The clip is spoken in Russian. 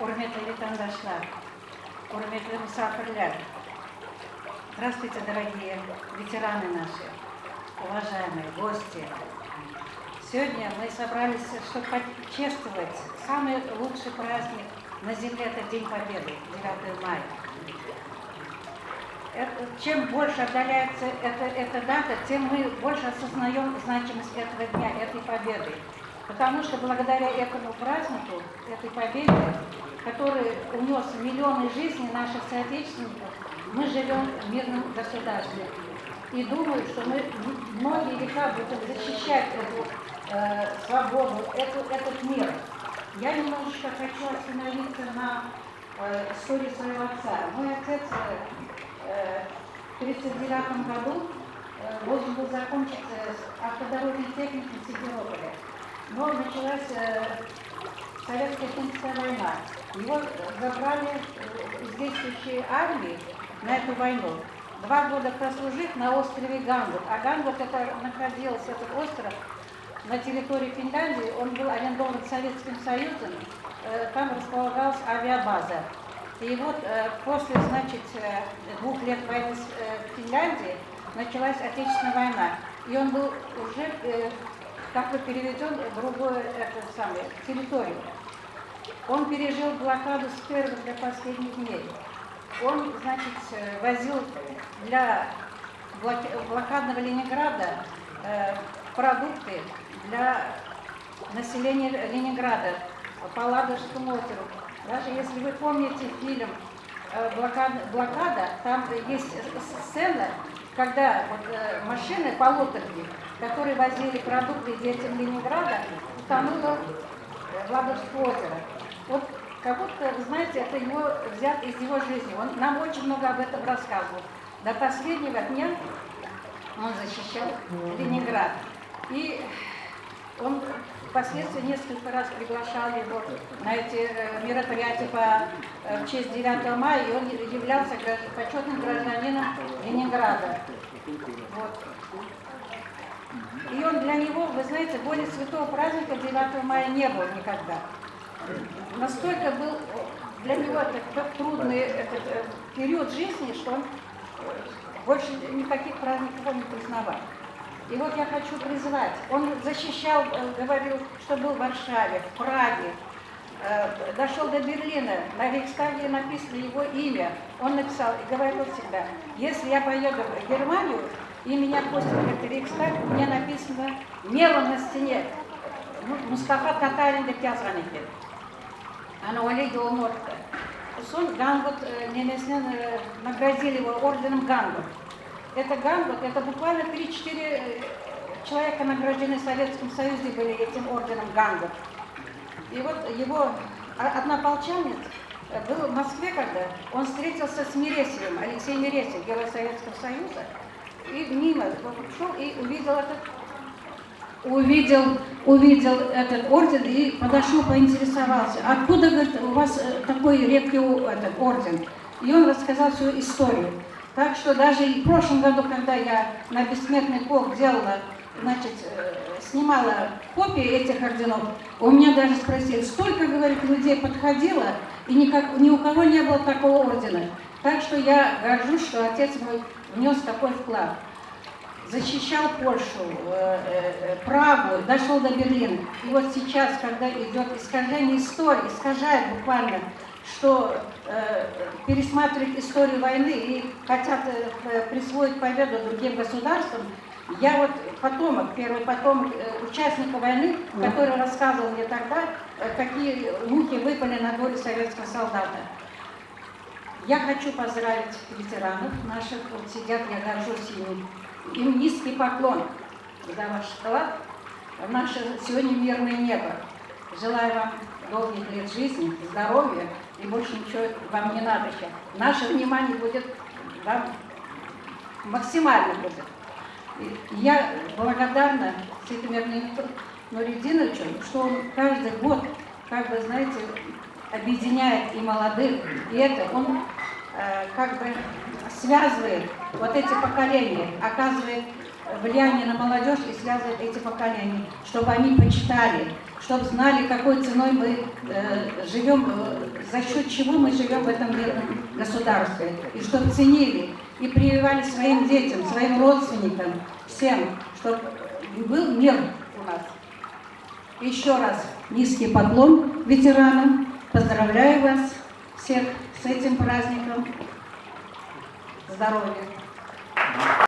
Hürmetli vatandaşlar, hürmetli misafirler, здравствуйте, дорогие ветераны наши, уважаемые гости. Сегодня мы собрались, чтобы почествовать самый лучший праздник на Земле, это День Победы, 9 мая. Чем больше отдаляется эта дата, тем мы больше осознаем значимость этого дня, этой победы. Потому что благодаря этому празднику, этой победе, который унес миллионы жизней наших соотечественников, мы живем в мирном государстве. И думаю, что мы многие века будем защищать эту свободу, этот мир. Я немножечко хочу остановиться на истории своего отца. Мой отец в 1939 году должен был закончить автодорожный техникум в Симферополе. Но началась Советско-финская война. Его забрали из действующей армии на эту войну. 2 года прослужив на острове Гангут. А Гангут, это находился этот остров на территории Финляндии. Он был арендован Советским Союзом. Там располагалась авиабаза. И вот после, значит, 2 лет войны в Финляндии началась Отечественная война. И он был уже как бы переведен в другую территорию. Он пережил блокаду с первых до последних дней. Он, значит, возил для блокадного Ленинграда продукты для населения Ленинграда по Ладожскому озеру. Даже если вы помните фильм «Блокада», там есть сцена, когда вот, машины полуторки, которые возили продукты детям Ленинграда, утонула в Ладожское озеро. Вот как будто, вы знаете, это его взято из его жизни. Он нам очень много об этом рассказывал. До последнего дня он защищал Ленинград. И он впоследствии несколько раз приглашал его на эти мероприятия в честь 9 мая, и он являлся почетным гражданином Ленинграда. Вот. И он для него, вы знаете, более святого праздника 9 мая не было никогда. Настолько был для него этот трудный период жизни, что он больше никаких праздников он не признавал. И вот я хочу призвать. Он защищал, говорил, что был в Варшаве, в Праге, дошел до Берлина, на Рейхстаге написано его имя. Он написал и говорил всегда, если я поеду в Германию, и меня пустят в этот Рейхстаг, у меня написано мелом на стене Мустафа Татарин деп yazған екен. Она увидела морда. Сон Гангут немедленно наградили его орденом Гангут. Это Гангут, это буквально 3-4 человека, награждены в Советском Союзе, были этим орденом Гангут. И вот его однополчанец был в Москве, когда он встретился с Мересиевым, Алексеем Мересиев, герой Советского Союза, и мимо шел и увидел этот орден и подошел, поинтересовался, откуда, говорит, у вас такой редкий этот орден. И он рассказал свою историю. Так что даже в прошлом году, когда я на Бессмертный полк делала, значит, снимала копии этих орденов, у меня даже спросили, сколько, говорит, людей подходило, и ни у кого не было такого ордена. Так что я горжусь, что отец мой внес такой вклад. Защищал Польшу, Прагу, дошел до Берлина. И вот сейчас, когда идет искажение истории, искажает буквально, что пересматривают историю войны и хотят присвоить победу другим государствам, я вот потомок, первый потомок участника войны, который рассказывал мне тогда, какие муки выпали на долю советского солдата. Я хочу поздравить ветеранов наших, вот сидят, я горжусь ими. Им низкий поклон за ваш вклад в наше сегодня мирное небо. Желаю вам долгих лет жизни, здоровья, и больше ничего вам не надо сейчас. Наше внимание будет вам максимально будет. И я благодарна Светомиру Нуридиновичу, что он каждый год, как бы, знаете, объединяет и молодых, и это он как бы связывает вот эти поколения, оказывает влияние на молодежь и связывает эти поколения, чтобы они почитали, чтобы знали, какой ценой мы живем за счет чего мы живем в этом государстве. И чтобы ценили и прививали своим детям, своим родственникам, всем, чтобы был мир у нас. Еще раз низкий поклон ветеранам. Поздравляю вас всех с этим праздником. Здоровья!